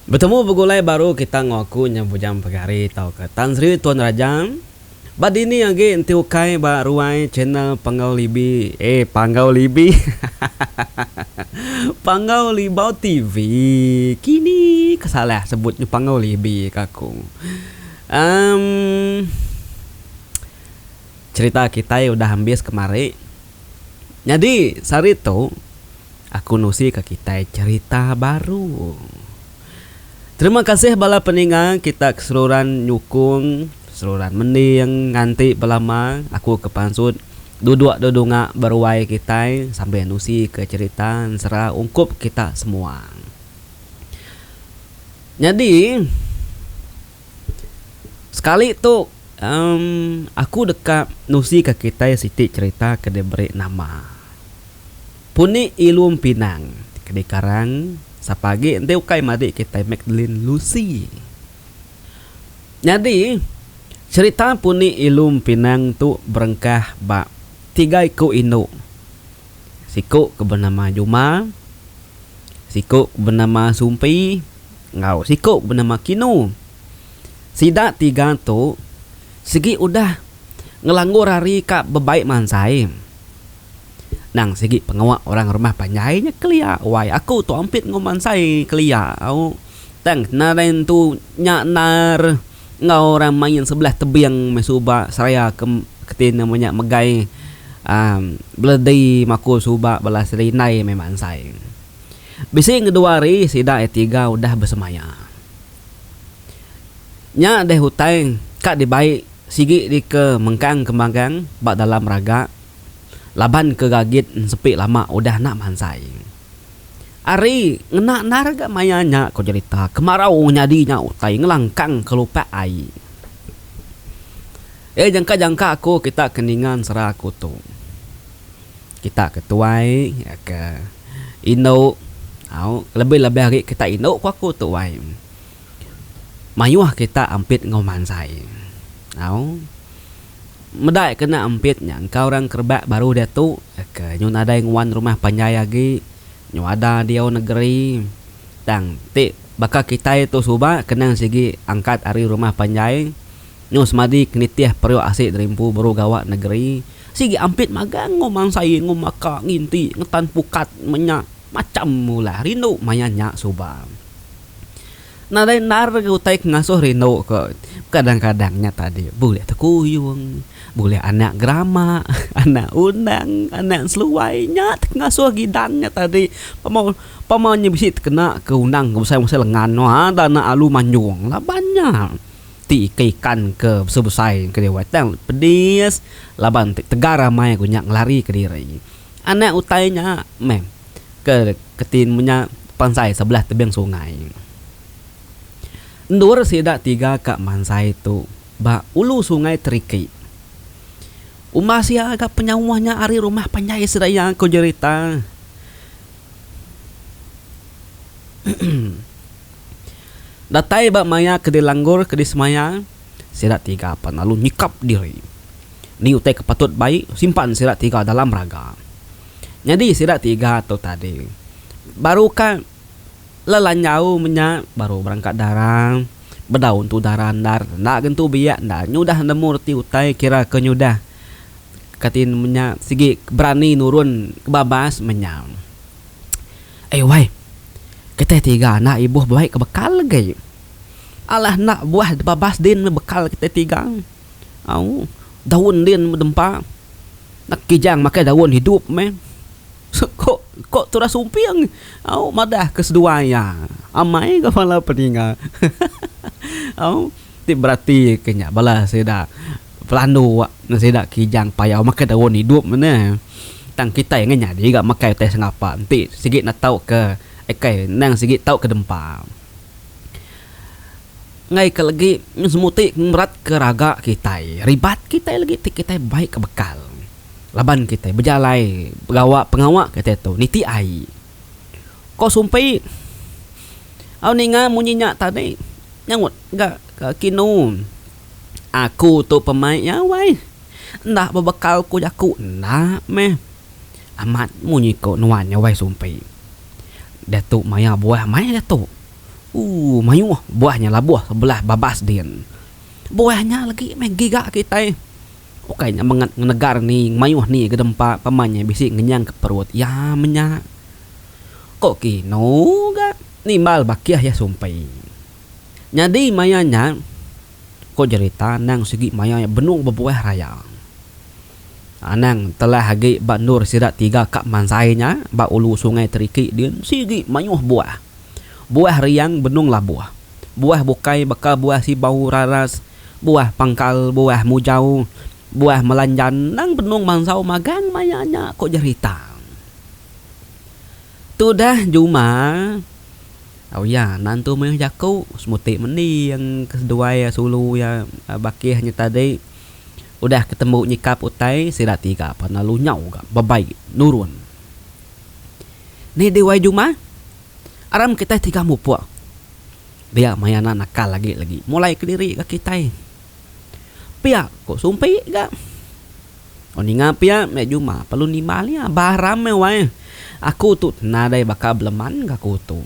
Bertemu begulai baru kita ngaku nyambujang pagari tau ke Tan Sri Tuan Raja. Bad ini lagi enti ukai ba ruai channel Panggau Libi. Panggau Libi. Panggau Libau TV. Kini kesalah sebutnya Panggau Libi kakung. Cerita kita udah habis kemari. Jadi sari itu aku nusi ke kita cerita baru. Terima kasih bala peningang kita keseluruhan nyukung, keseluruhan mending nganti belama aku kepansut duduk-duduk berwai kita sampai nusi ke cerita serah ungkup kita semua. Jadi sekali itu aku dekat nusi ke kita siti cerita ke diberi nama Puni Ilum Pinang ke karang sapagi ente ukai madi kita Magdalene Lucy. Jadi cerita Puni Ilum Pinang tu berengkah ba tiga iku inu. Siku bernama Juma, siku bernama Sumpi, ngau siku bernama Kinu. Sida tiga tu segi udah ngelanggur hari kak bebaik mansai. Nang segi pengawak orang rumah panjainya kelia wai aku tu ampit ngoman sai kelia au tang naren tu nyak nar ngau orang main sebelah tebiang mesuba seraya ketin namanya megai bledai maku suba balas rinai memang sai bising kedua hari sida tiga udah bersemaya nya deh hutang kak dibaik sigi di ke mengkang kemanggang bak dalam raga laban ke gagit sepi lama udah nak mansai. Ari ngena narga mayanya kau cerita kemarau nyadinya utai ngelangkang kelupa ai. Jangka aku kita keningan serah aku tu. Kita ketuai ya ke Indo. Lebih-lebih hari kita Indo aku tu wai. Mayuah kita ampit ngomansai. Medai kena ampitnya engkau orang kerbak baru dia tu ke nyun ada yang wan rumah panjai lagi nyu ada dia negeri tang ti bakal kita itu suba kena sigi angkat ari rumah panjai nyu semadi kenitiah perio asik derimpu baru gawak negeri sigi ampit magang ngomang sai ngomaka nginti ngetan pukat menyak macam mula rindu mayanya suba nadai nar utai ngasuh rindu ke kadang-kadangnya tadi boleh tekuyung boleh anak grama, anak undang, anak seluainya ngasuh gidannya tadi pamanya bisa kena ke undang ke besar lengan dana alu manjung lah banyak ti ikan ke sebesar ke dewa tang pedis laban tegara mai kunyak lari ke diri anak utainya ke ketin punya pansai sebelah tebing sungai ndur sida tiga kak mansai itu ba ulu sungai teriki umasia agak penyawahnya ari rumah panjai sedaya kau cerita. Datai bak maya ke dilanggur ke dismaya sirat tiga apa lalu nyikap diri. Ni utai kepatut baik simpan sirat tiga dalam raga. Jadi sirat tiga tu tadi baru kan lelanyau menya baru berangkat darang berdaun tu daran dar nak gentu biak ndak nyudah nemu reti utai kira ke nyudah katin menya sigi berani nurun ke babas menya wai kita tiga anak ibu baik ke bekal lagi alah nak buah babas din bekal kita tiga daun din medempa nak kijang makai daun hidup kok turah sumpiang madah keseduanya amai kepala peninga ti berarti kenya bala seda pelanu nasi dak kijang payau makai daun hidup mana tang kita yang nyadi gak makai teh ngapa nanti sikit nak tahu ke kai nang sikit tahu ke dempa ngai ke lagi semuti berat ke raga kita ribat kita lagi kita baik ke bekal laban kita berjalai pengawak kita tu niti ai kau sumpai ninga munyinya tadi nyangut gak kinu aku tu pemainnya wai ndak berbekal ku jaku ndak amat munyi ko nuannya wai sumpai Datuk maya buah mai Datuk Mayuh buahnya lah buah sebelah babas din. Buahnya lagi giga kita. Kayaknya mengat negar nih mayuh nih ke dempa pamannya bisi ngenyang ke perut. Ya menyak. Kok kino ga nimbal bakiah ya sumpay. Jadi mayanya kok cerita nang segi maya benung bebuah raya. Anang telah hagi Bak Nur sirat 3 kak mansainya Bak ulu sungai teriki din sigi mayuh buah. Buah riang benung lah buah. Buah bukai bakal buah si bau raras. Buah pangkal, buah mujau, buah melanjan nang benung mansau magang mayanya kok cerita. Tu dah Juma. Ya nantu meh jaku semutik meni yang kedua ya sulu ya bakihnya tadi. Udah ketemu nyikap utai sirat 3 pernah lu nyau gak babai nurun. Nih dewa Juma. Aram kita 3 mupuk. Dia mayana nakal lagi. Mulai kediri ke kita. Pia kok sumpi gak? Ninga pia me Juma perlu nimalnya baram me wae. Aku tu nadai bakal beleman gak aku tu.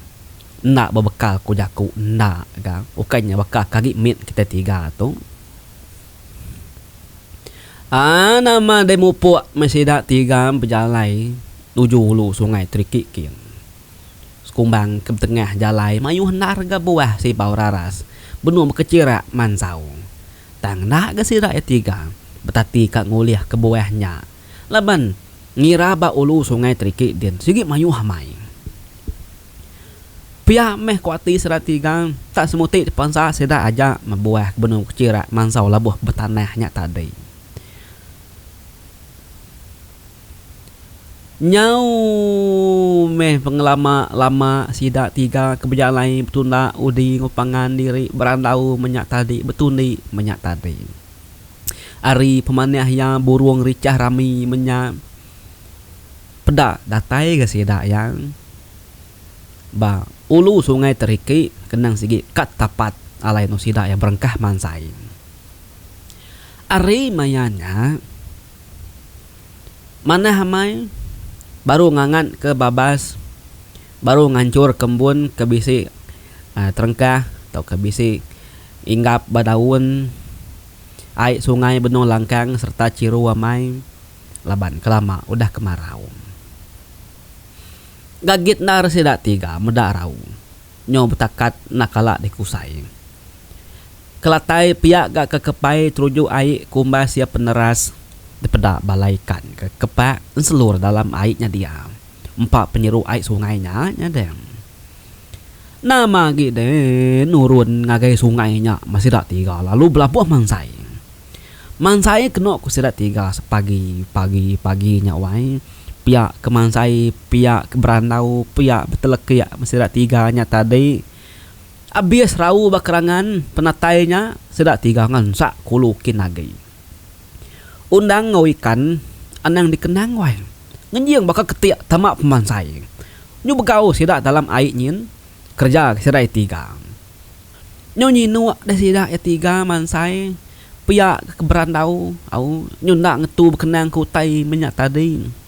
Nak berbekal ku jaku nak gak. Ukanya bakal kagi mit kita 3 tu. Nama de mupuk masih dak 3 berjalai tuju hulu sungai Trikik kian. Sekumbang ke tengah jalai mayuh narga buah si bau raras. Benua mekecira mansau. Tang nak ke sirak 3 betati kak nguliah ke buahnya. Laban ngira ba ulu sungai Trikik din sigi mayuh mai. Pia meh kuati sirak 3 tak semutik pansa sedak aja membuah benua mekecira mansau labuh betanahnya tadi. Nyau meh pengelama lama sidak 3 keberjalai betunda udi ngupangan diri berandau menyak tadi betundi menyak tadi. Ari pemanah yang burung ricah rami menyak pedak datai ke sidak yang ba ulu sungai Teriki kenang sigi kat tapat alai no sidak yang berengkah mansai. Ari mayanya mana hamai baru ngangan ke babas, baru ngancur kembun ke bisi terengkah atau ke bisi inggap badaun air sungai benung langkang serta ciru amai laban kelama udah kemarau. Gagit nar sidak 3 medarau nyo betakat nakala dikusai. Kelatai piak gak kekepai teruju air kumbas ya peneras dipeda balaikan ke kepak seluruh dalam airnya dia. 4 penyeru air sungainya nyadeng. Nama gede nurun ngagai sungainya masih dak 3 lalu belabuh mansai. Mansai kena ku sidak 3 paginya wae. Piak ke mansai, piak ke berandau, piak betelek masih dak 3 nya tadi. Abis rau bakerangan penatainya sidak 3 ngansak kulukin lagi. Undang ngawikan anang dikenang wae. Ngenjing bakal ketiak tamak pemansai. Nyu begau sidak dalam air nyin kerja sidak 3. Nyu nyinu dah sidak 3 mansai piak keberandau au nyu nak ngetu berkenang kutai menyak tadi.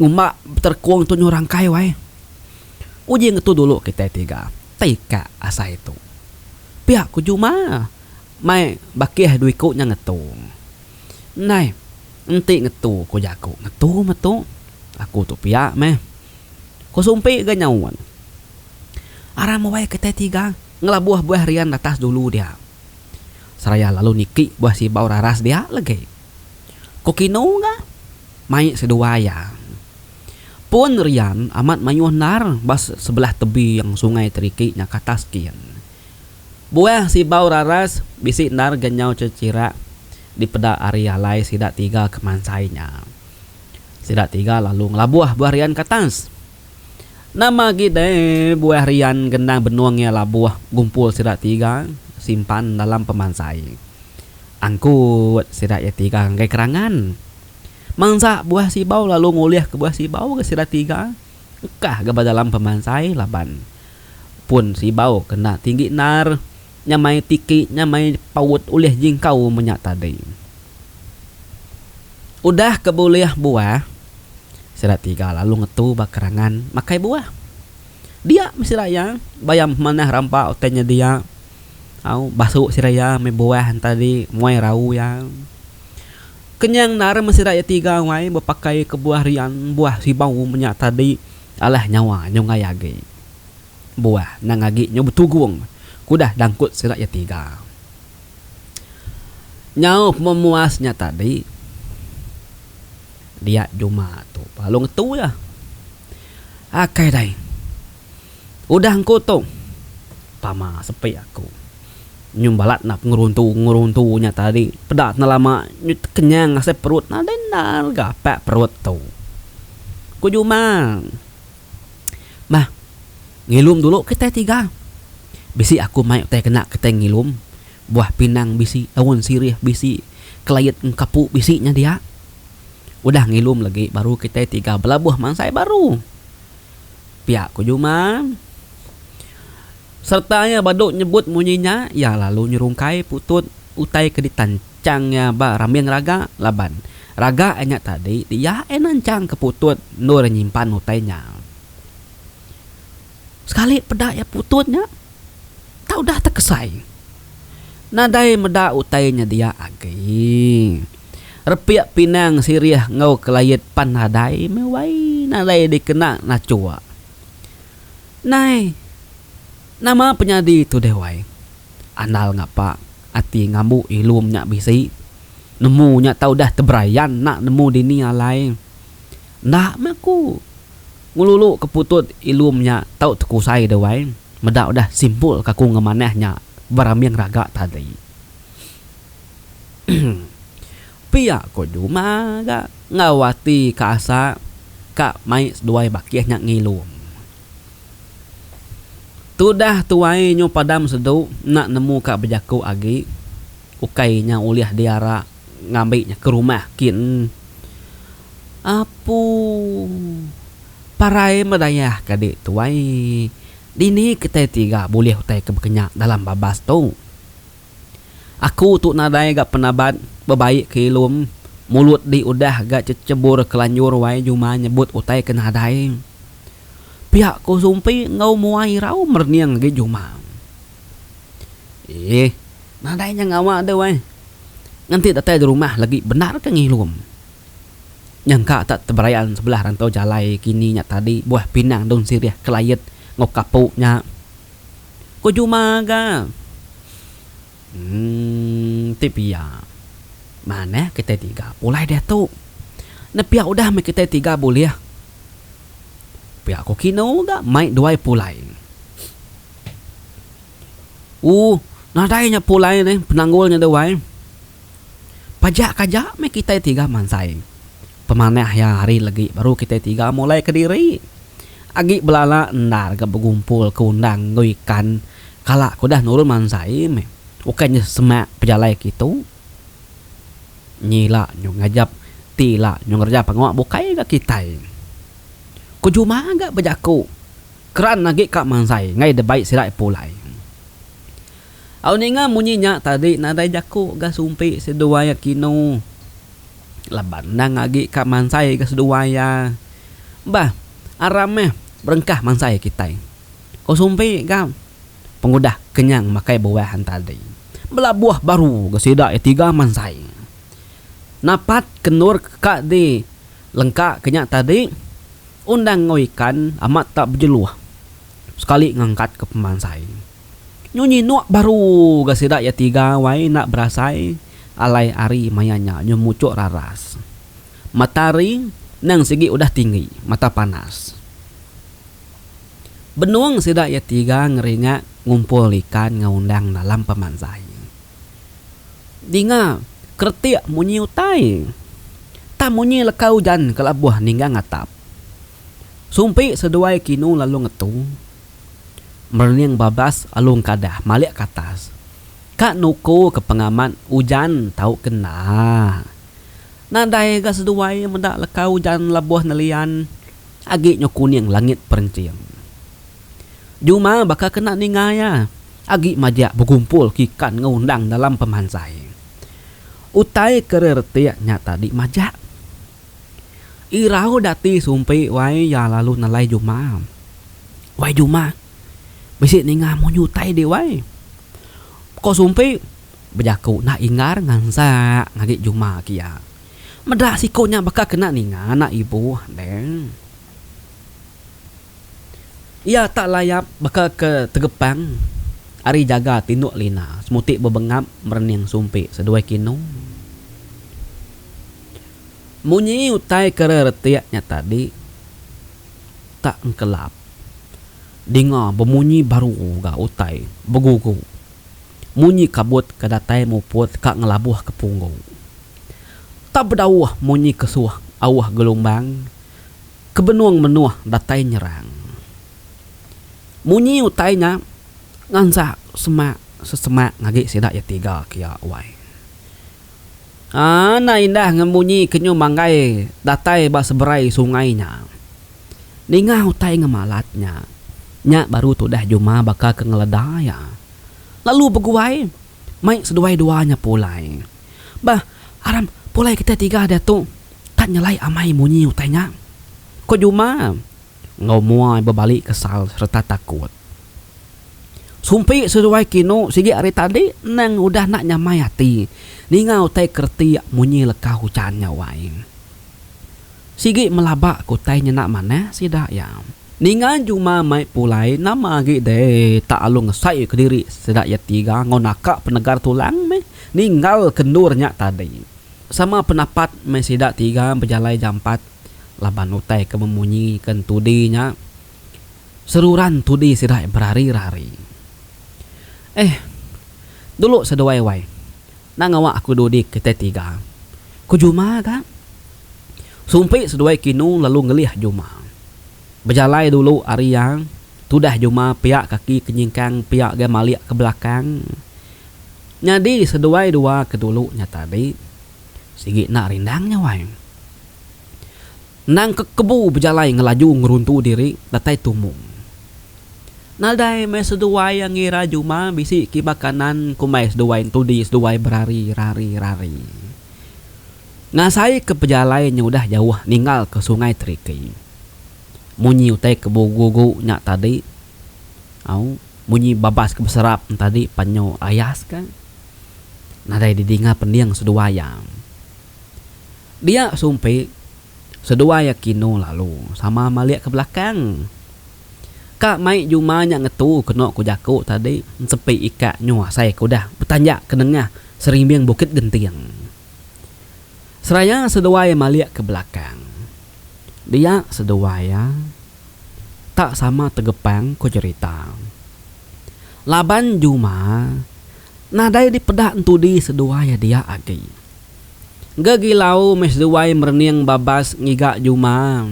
Umak terkuang tu nyu rangkai wae. Uji ngetu dulu kita 3. Taika asa itu. Piak ku Juma mai bakih duit ku nya ngetu. Nai, enti ngetu ku jaku. Ngetu. Aku tu piak meh. Ku sumpi ke nyauan. Aram wae kita 3 ngelabuh buah rian atas dulu dia. Seraya lalu niki buah si bau raras dia lagi. Ku kino ga? Mai sedua ya. Pun rian amat mayuh nar bas sebelah tebi yang sungai Teriki nya katas kian. Buah si bau raras bisi nar ganyau cecira di peda area lai sidak 3 kemansainya. Sidak 3 lalu ngelabuah buah rian katas. Nama gede buah rian gendang benuangnya labuah gumpul sidak 3 simpan dalam pemansai. Angkut sidak 3 nggai kerangan. Mangsa buah si bau lalu nguliah ke buah si bau ke sidak 3. Ekah gaba dalam pemansai laban. Pun si bau kena tinggi nar. Nyamai tiki, nyamai paut ulih jingkau menyak tadi. Udah kebuliah buah sidak 3 lalu ngetu bakerangan makai buah. Dia mesti raya bayam mana rampak otenya dia. Au basuk si raya me buah tadi muai rau ya. Kenyang nar mesti raya tiga wai berpakai ke buah rian buah si bau menyak tadi alah nyawa nyongai age. Buah nangagi nyo betugung. Kudah dangkut si raya tiga. Nyau memuasnya tadi. Dia cuma tu palung tu ya. Akai dai. Udah engkau tu. Pama sepi aku. Nyumbalat nak nguruntunya tadi. Pedat na lama kenyang asep perut na denar gapek perut tu. Ku cuma. Bah. Ngilum dulu kita tiga. Bisi aku mai teh kena kita ngilum. Buah pinang bisi, daun sirih bisi, kelayat kapu bisinya dia. Udah ngilum lagi baru kita tiga belabuh mansai baru. Pihak ku cuma. Sertanya baduk nyebut munyinya, ya lalu nyerungkai putut utai ke ditancangnya ba ramiang raga laban. Raga enya tadi dia enancang ke putut nur nyimpan utainya. Sekali pedak ya pututnya, tak udah terkesai. Nadai meda utainya dia agi. Repiak pinang siriah ngau kelayat pan nadai mewai nadai dikena nacua. Nai. Nama penyadi tu dewai. Anal ngapa ati ngambu ilumnya bisi. Nemunya tau dah teberayan nak nemu dini alai. Nak meku. Ngululu keputut ilumnya tau tekusai dewai. Medak dah simpul kaku ngemanehnya baramiang raga tadi. Pia ko cuma ga ngawati kasa ka mai duai bakiahnya ngilum. Tudah tuai nyo padam sedu nak nemu kak bejaku agi. Ukainya uliah diara ngambilnya ke rumah kin. Apu parai medayah kadik tuai. Dini kita tiga boleh utai kebekenyak dalam babas tu. Aku tu nadai gak penabat bebaik ke ilum. Mulut di udah gak cebur kelanjur wai cuma nyebut utai ke nadai. Pihak ko sumpi ngau muai rau merniang lagi cuma. Nadainya ngawa ada wai. Nanti datang di rumah lagi benar ke ngilum. Nyangka tak teberayaan sebelah rantau jalai kini nya tadi buah pinang daun sirih kelayat ngok kapuknya. Ko cuma ga. Tipia. Mana kita tiga mulai dia tu. Nepia udah kita tiga boleh. Pihak ko kino ga mai duai pulai. Nadainya pulai ni penanggulnya duai. Pajak me kita tiga mansai. Pemanah ya hari lagi baru kita tiga mulai ke diri. Agi belala ndar ga bergumpul ke undang ngoikan. Kala ko dah nurun mansai me. Bukannya semak pejalai gitu. Nyila nyong ngajap tila nyong ngerja pangawak bukai ga kita. Ko cuma agak bejaku. Keran lagi kak mansai ngai de baik sirai pulai. Au ninga munyinya tadi nadai jaku ga sumpi seduaya kino. Laban nang lagi kak mansai ga seduaya. Bah, arameh berengkah mansai kita. Ko sumpi ga pengudah kenyang makai buahan tadi. Belah buah baru ga sidak tiga mansai. Napat kenur kak di lengkak kenyak tadi. Undang ngoikan amat tak berjeluah. Sekali ngangkat ke pemansai. Nyunyi nuak baru ga sidak ya tiga wai nak berasai. Alai ari mayanya nyemucuk raras. Matahari nang segi udah tinggi, mata panas. Benuang sidak ya tiga ngeringat ngumpul ikan ngaundang dalam pemansai. Dinga kertiak munyi utai. Tak munyi lekau jan kelabuah ningga ngatap. Sumpi seduai kinu lalu ngetu. Merniang babas alung kadah malik ke atas. Kak nuku ke pengamat hujan tahu kena. Nadai ga seduai mendak lekau hujan labuah nelian. Agi kuning langit perenciang. Juma bakal kena ningaya. Agi majak berkumpul kikan ngundang dalam pemansai. Utai kerer tiak nyata di majak. Irau dati sumpi wai ya lalu nalai juma. Wai Juma, bisi ninga mo nyutai di wai. Ko sumpi bejaku na ingar ngansa ngagi Juma kia. Meda sikonya bakal kena ninga anak ibu deng. Ia tak layak bakal ke tegepang. Ari jaga tinduk lina, semutik bebengap merening sumpi seduai kino. Munyi utai kere retiaknya tadi tak engkelap. Dengar bemunyi baru ga utai begugu. Munyi kabut kedatai muput kak ngelabuh ke punggung. Tak berdawah munyi kesuah awah gelombang. Kebenuang menuah datai nyerang. Munyi utainya ngansa sesemak ngagi sidak ya tiga kia wai. Na indah ngemunyi kenyu manggai datai ba seberai sungainya. Ninga utai ngemalatnya. Nya baru tu dah Juma bakal ke ngeledaya. Lalu beguai mai seduai duanya pulai. Bah aram pulai kita tiga ada tu. Tak nyelai amai munyi utainya. Ko Juma ngomuai berbalik kesal serta takut. Sumpi sesuai kino sigi hari tadi nang udah nak nyamai hati. Ningau tai kerti munyi lekah hujannya wain. Sigi melabak kutai nyenak mana sidak ya. Ningan Juma mai pulai nama agi de tak alu ngesai ke diri sidak ya tiga ngonaka penegar tulang me. Ninggal kendurnya tadi. Sama penapat me sidak tiga berjalai jampat. Laban utai ke memunyi kentudinya. Seruran tudi sidak berari-rari. Dulu seduai wai. Nang awak aku dudik kita tiga. Ku Juma kan? Sumpi seduai kinu lalu ngelih Juma. Berjalai dulu Arya. Tudah Juma piak kaki kenyingkang piak gamaliak ke belakang. Nyadi seduai dua kedulunya tadi. Sigi nak rindangnya wai. Nang ke kebu berjalai ngelaju ngeruntu diri datai tumung. Nadai mes seduai yang ngira Juma bisi kiba kanan kumai seduai tudi seduai berari-rari. Ngasai ke pejalai udah jauh ninggal ke sungai Triki. Munyi utai ke bugu nyak tadi. Munyi babas ke beserap tadi panyo ayas kan. Nadai didinga pendiang seduaya. Dia sumpi seduaya kino lalu sama maliak ke belakang. Kak mai Juma nyak ngetu kena ku jaku tadi sepi ikat nyua saya kudah bertanjak kenengah serimbiang bukit gentiang. Seraya seduai maliak ke belakang. Dia seduaya tak sama tegepang ku cerita. Laban Juma nadai di pedak entudi seduaya dia agi. Gagilau mes seduai mereniang babas ngigak Juma.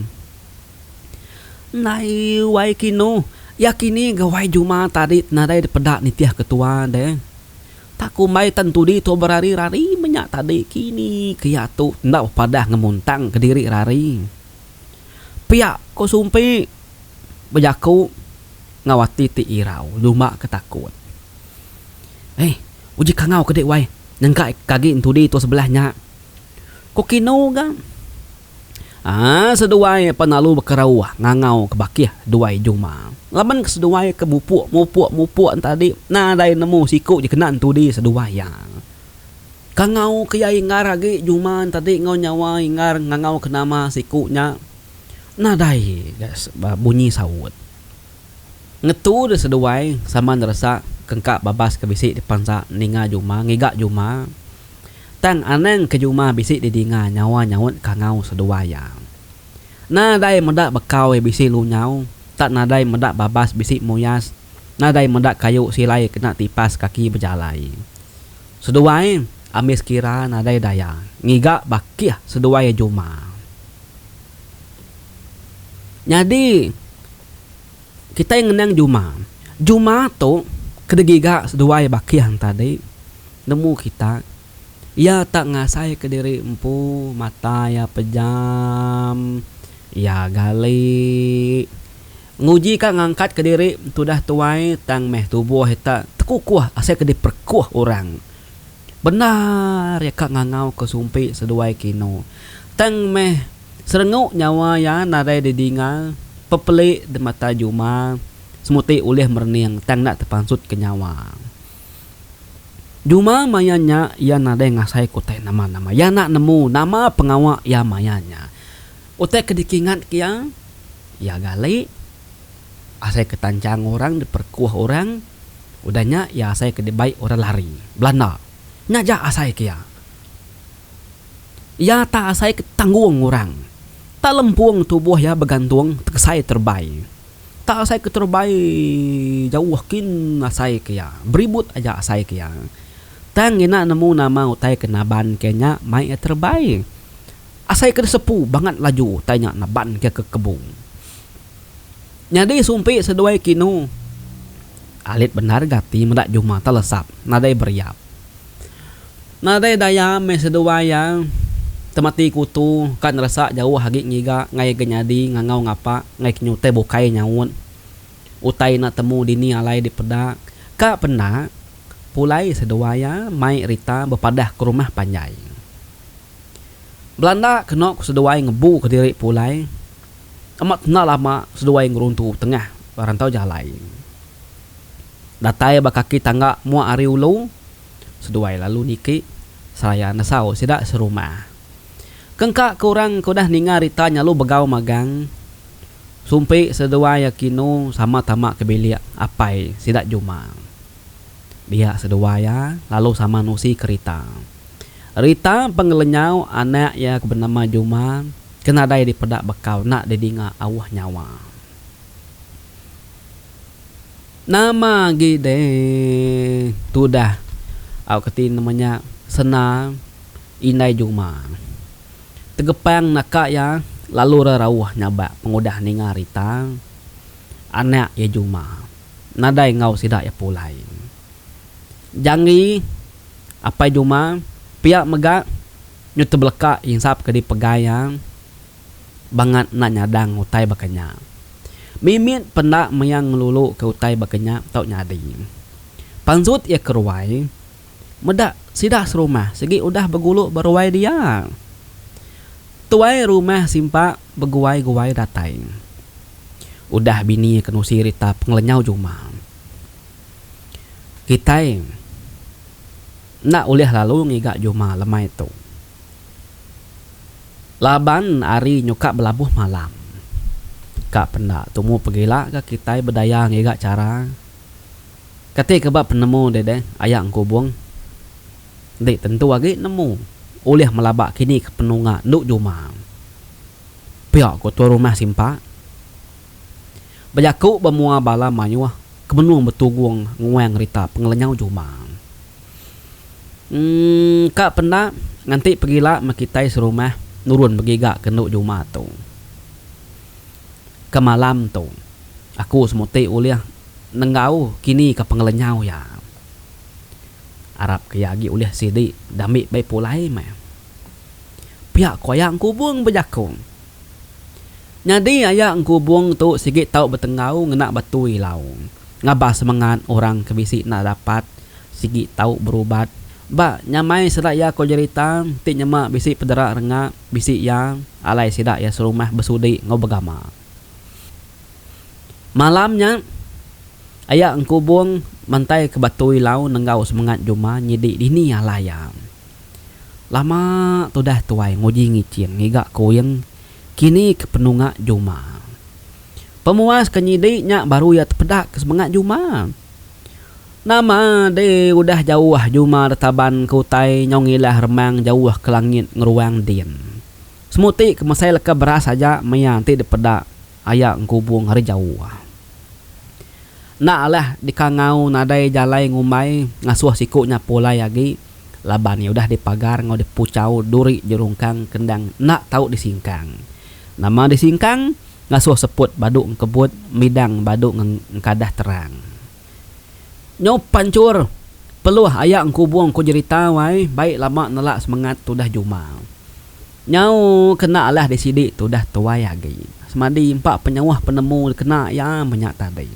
Nai wai kino yakini gawai Juma tadi nadai pedak nitiah ketua deh. Tak kumai tentu di to berari-rari menyak tadi kini kiatu ndak padah ngemuntang ke diri rari. Piak ko sumpi bejaku ngawati ti irau Juma ketakut. Uji kangau kedek wai nengka kagi entu di to sebelahnya. Ko kino ga seduai penalu berkerauah ngangau ke bakih duai Juma. Laban ke seduai ke mupuk tadi. Nadai nemu siku je kena tu di seduai ya. Kangau ke ingar lagi Juma tadi ngau nyawa ingar ngangau ke nama sikunya. Nadai guys bunyi sawut. Ngetu de seduai sama nerasa kengkak babas ke bisik depan sa ninga Juma ngigak Juma. Tang anang ke Juma bisik di dinga nyawa nyawut kangau seduaya. Nadai medak bekau bisik lu nyau. Tak nadai medak babas bisik muyas. Nadai medak kayu silai kena tipas kaki berjalai. Seduai amis kira nadai daya. Ngigak bakih seduai Juma. Jadi kita yang ngenang Juma. Juma tu kedegiga seduai bakih tadi. Nemu kita. Ya tak ngasai ke diri empu mata ya pejam ya gali nguji kak ngangkat ke diri tudah tuai tang meh tubuh heta tekukuah asa ke diperkuah orang benar ya kak ngangau ke sumpi seduai kino tang meh serenguk nyawa ya nadai didingal pepelik di mata Juma semuti ulih merniang tang nak terpansut ke nyawa. Juma mayanya ia nadai ngasai kutai nama-nama. Ya nak nemu nama pengawak ya mayanya. Utai kedikingat kia ya gali asai ketancang orang diperkuah orang. Udahnya ya asai kedebai orang lari. Belanda. Nyaja asai kia. Ya tak asai ketanggung orang. Tak lempuang tubuh ya bergantung kesai terbaik. Tak asai keterbaik jauh kin asai kia. Beribut aja asai kia. Tang ina nemu nama utai kenaban kenya mai terbaik. Asai kena sepu banget laju tanya naban ke kebun. Nyadi sumpi seduai kinu. Alit benar gati medak Juma telesap. Nadai beriap. Nadai daya me seduai yang temati kutu kan rasa jauh hagi ngiga ngai genyadi ngangau ngapa ngai nyute bukai nyawun. Utai na temu dini alai di pedak. Ka pena pulai seduaya mai Rita berpadah ke rumah Panjai. Belanda kena ku seduai ngebu ke diri pulai. Amat kena lama seduai ngeruntu tengah rantau jalai. Datai bakaki tangga mua ari ulu. Seduai lalu niki saya nasau sidak serumah. Kengkak kurang kudah ninga Rita nyalu begau magang. Sumpi seduai yakinu sama tamak kebelia apai sidak Juma. Dia seduaya lalu sama nusi ke Rita. Rita pengelenyau anak ya bernama Juma kena dai di pedak bekau nak didinga awah nyawa. Nama gide tudah au keti namanya Sena Inai Juma. Tegepang nakak ya lalu rawah nyaba pengudah ninga Rita anak ya Juma. Nadai ngau sidak ya pulai. Jangi apa Juma pihak megak nyut beleka insap ke di pegayang bangat nak nyadang utai bakanya. Mimit pendak mayang lulu ke utai bakanya tau nyadi. Pansut ya keruai medak sidak serumah segi udah beguluk beruai dia. Tuai rumah simpak beguai-guai datai. Udah bini kenusi Rita pengelenyau Juma. Kitai nak ulih lalu ngigak Juma lemai tu. Laban ari nyuka belabuh malam. Kak pendak tumu pergilah ke kita berdaya ngigak cara. Kati kebab penemu dede ayak engkau buang. Dek tentu lagi nemu. Ulih melabak kini ke penunga Nuk Juma. Pihak ketua rumah simpak. Bajaku bermua bala mayuah. Kemenung betugung nguang Rita pengelenyau Juma. Kak pendak nanti pergilah makitai serumah nurun begigak ke Nuk Juma tu. Ke malam tu aku semuti uliah nenggau kini ke pengelenyau ya. Arab keyagi uliah sidi dami baik pulai mah. Pihak koyak ku buang bejakung. Nyadi ayak ku buang tu sigit tau betengau ngena batu ilau. Ngabah semangat orang kebisi nak dapat sigit tau berubat. Ba nyamai sedak ya ko cerita ti nyemak bisi pederak rengak bisi ya alai sedak ya serumah besudi ngau begama. Malamnya ayak engku buang mantai ke batu ilau nenggau semangat Juma nyidik dini alaya. Lama tu dah tuai ngoji ngicing ngigak koyeng kini ke penunga Juma. Pemuas kenyidiknya baru ya terpedak ke semangat Juma. Nama de udah jauh Juma retaban ke utai nyongilah remang jauh ke langit ngeruang din. Semuti kemasai leka beras saja mayanti dipedak ayak engku buang hari jauh. Nak lah dikangau nadai jalai ngumai ngasuh sikuknya pulai lagi. Laban ya udah dipagar ngau dipucau duri jerungkang kendang nak tahu disingkang. Nama disingkang ngasuh seput baduk kebut midang baduk ngkadah terang. Nyop pancur peluah ayak engku buang ku cerita wai baik lama nelak semangat tu dah Juma. Nyau kena lah disidik tu dah tuai lagi. Semadi empat penyawah penemu kena ya banyak tadi.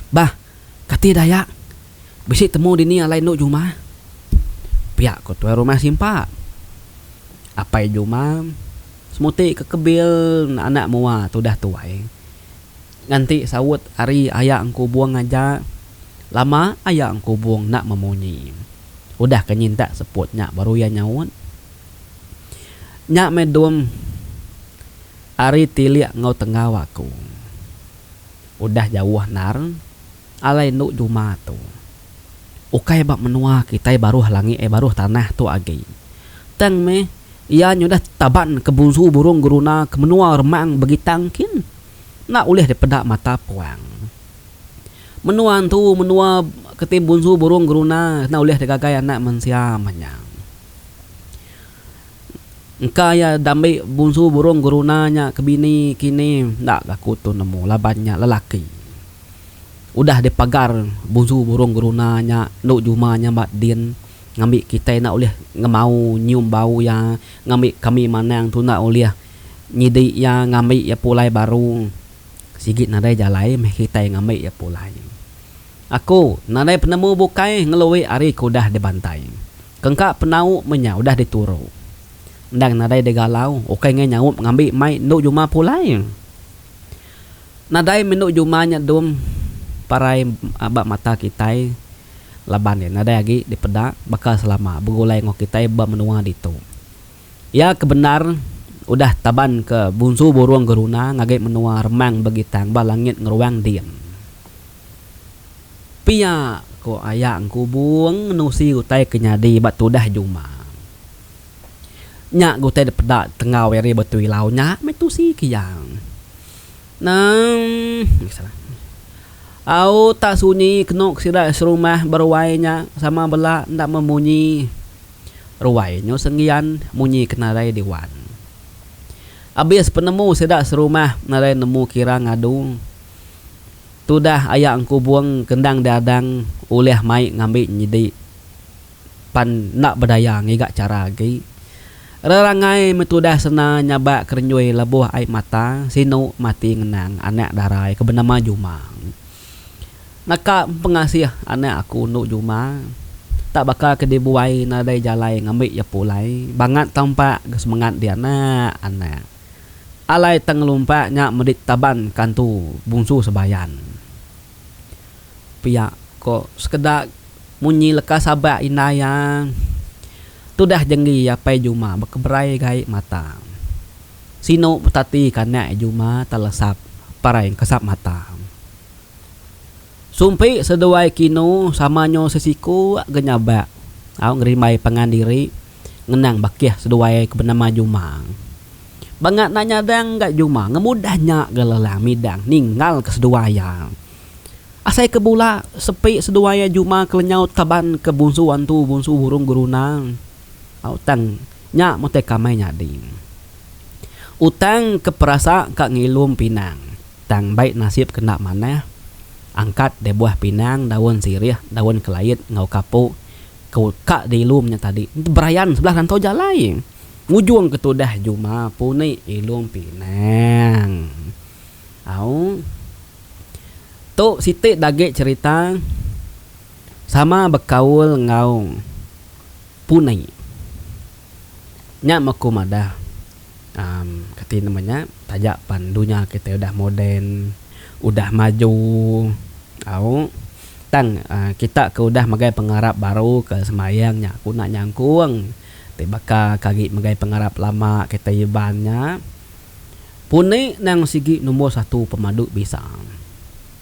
Bah, kati dayak bisi temu dini alai Nuk Juma. Pihak ko tuai rumah simpak. Apai Juma semuti kekebil anak mua tu dah tuai. Nganti sawut ari aya engku buang aja. Lama aya engku buang nak memunyi. Udah kenyinta seputnya baru ya nyaut. Nyak medum ari tilik ngau tengah waku. Udah jauh nar alai nuk juma tu. Ukai bak menua kita baru halangi baru tanah tu agi. Tang me ia nyudah taban ke bunsu burung guruna ke menua remang bagi tangkin. Nak ulih dipedak mata puang. Menuan tu menua ketim bunsu burung guruna nak ulih digagai anak mensia manyang. Engka ya damai bunsu burung gurunanya ke bini kini nak aku tu nemu labannya lelaki. Udah dipagar bunsu burung gurunanya nuk jumanya mak din ngambil kita nak ulih ngemau nyium bau ya ngambil kami manang tu nak ulih nyidik ya ngambil ya pulai baru sigit nadai jalai meh kita ngambil ya pulai. Aku nadai penemu bukai ngeluwi ari kudah dibantai. Kengka penau menya udah dituru. Ndang nadai digalau okai nyaup ngambil mai nuk juma pulai. Nadai menuk jumanya dum parai abak mata kita laban ya nadai lagi dipedak bakal selama begulai ngok kita ba menua ditu. Ya kebenar udah taban ke bunsu burung geruna ngagai menua remang begitang ba langit ngeruang diem. Pia ko aya engku buang nusi utai kenyadi bat tudah juma. Nyak gutai dipedak tengah weri betui launya metusi kiyang. Nang salah. Au tak sunyi kenok sirak serumah berwainya sama bela ndak memunyi. Ruwainya senggian munyi kenarai diwan. Abis penemu sidak serumah narai nemu kira ngadu. Tudah ayak engku buang kendang dadang ulih mai ngambil nyidik. Pan nak berdaya ngigak cara lagi. Rerangai metudah sena nyabak kerenyui lebuh air mata sinu mati ngenang anak darai kebenama Jumang. Naka pengasih anak aku nuk Juma tak bakal kedibuai nadai jalai ngambil ya pulai bangat tampak semangat dia anak. Alai teng lumpak nyak medit taban kantu bungsu sebayan. Pihak kok sekedar munyi lekas sabak inayang. Tudah jenggi ya pai Juma berkeberai gai mata. Sino petati kanak Juma telesap parai kesap mata. Sumpi seduai kino samanyo sesiku genyabak. Au ngerimai pangandiri ngenang bakiah seduai kebenama Juma. Bangat nanya dang gak Juma ngemudahnya gelelang midang ninggal ke seduaya. Asai kebula sepi seduaya Juma kelenyau taban ke bunsu wantu bunsu burung gurunang. Utang nyak mote kamai nyadi. Utang keperasa kak ngilum pinang. Tang baik nasib kena mana. Angkat de buah pinang daun sirih daun kelait ngau kapu. Kau kak dilumnya tadi. Berayan sebelah rantau jalai. Ngujung ketudah Juma puni ilum pinang. Au. Tok Siti dage cerita sama bekaul ngau punai. Nyak maku madah kati namanya tajak pandunya kita udah modern udah maju au tang kita ke udah magai pengarap baru ke semayangnya aku nak nyangkuang tibaka kagi magai pengarap lama kita ibannya puni nang sigi nombor 1 pemadu bisa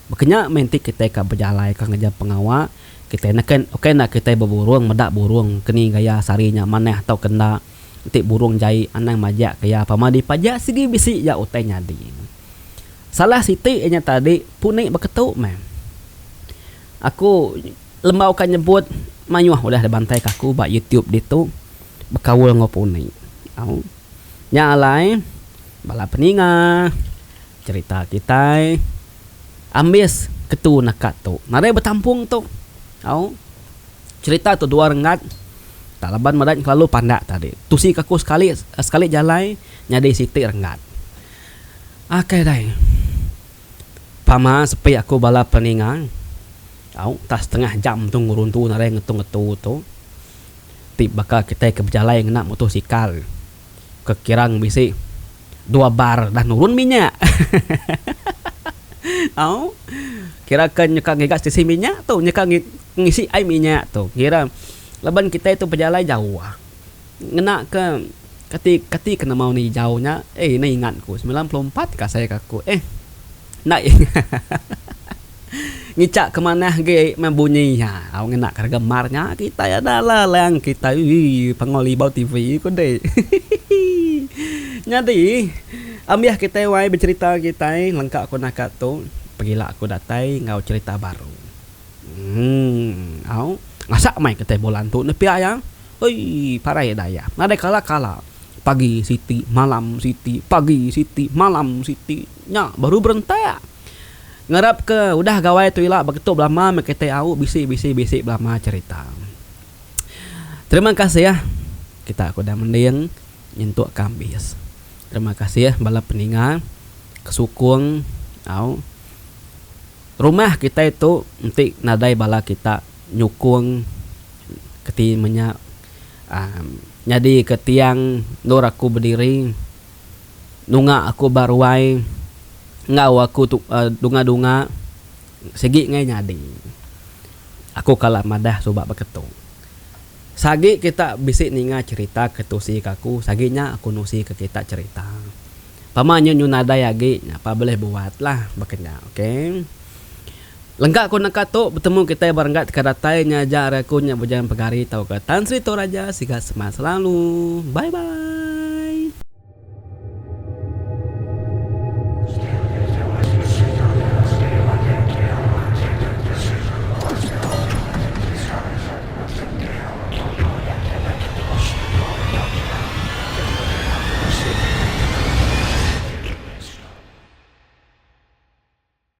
makanya mentik kita ke berjalai ke ngejap pengawak kita nakan oke nak kita berburung medak burung keni gaya sarinya maneh atau kena tik burung jai anang majak kaya pamadi pajak sigi bisi ya utai nyadi. Salah Siti nya tadi puni beketuk mem. Aku lembau kan nyebut manyuah udah dibantai kaku bak YouTube ditu bekawul ngopuni. Au. Nya alai bala peninga cerita kita ambis ketu nakat tu. Nare betampung tu. Au. Cerita tu dua rengat talaban madan kalau pandak tadi. Tusi kaku sekali jalai nyadi Siti rengat. Akai dai. Pama sepi aku bala peningang. Au tas setengah jam tu ngurun tu nare ngetu-ngetu tu. Tip bakal kita ke berjalai ngena motosikal. Kekirang bisi 2 bar dah nurun minyak. Au, kira kan nyeka ngegas di minyak tuh, nyeka ngisi air minyak tuh. Kira leban kita itu perjalanan jauh. Ngena ke kati kena mau nih jauhnya. Ini ingatku 94 kah saya kaku. Nak ngicak kemana ge membunyinya. Au ngena gemarnya kita ya adalah lang kita pengoli bau TV ko deh. Jadi ambiah kita wae bercerita kita lengkap aku nak tu pergilah aku datai ngau cerita baru. Au ngasak mai kita bolan tu nepi ayang. Oi parai daya. Ada kala pagi siti malam siti pagi siti malam siti nya baru berentai. Ngarap ke udah gawai tu ilah begitu belama kita au bisi belama cerita. Terima kasih ya. Kita aku dah mending nyentuk kambis. Terima kasih ya bala peningan kesukung au rumah kita itu nanti nadai bala kita nyukung ketimanya jadi ketiang nur aku berdiri nunga aku baruai ngau aku tu dunga segi ngai nyadi aku kalah madah sobat beketu sagi kita bisik ninga cerita ke tusi kaku saginya aku nusi ke kita cerita pamannya nyunada yagi apa boleh buat lah bakenya oke lengkap aku nak tu bertemu kita barangkat kadatai nyajar aku nya berjalan pegari tau ke Tan Sri Toraja siga semangat selalu bye bye.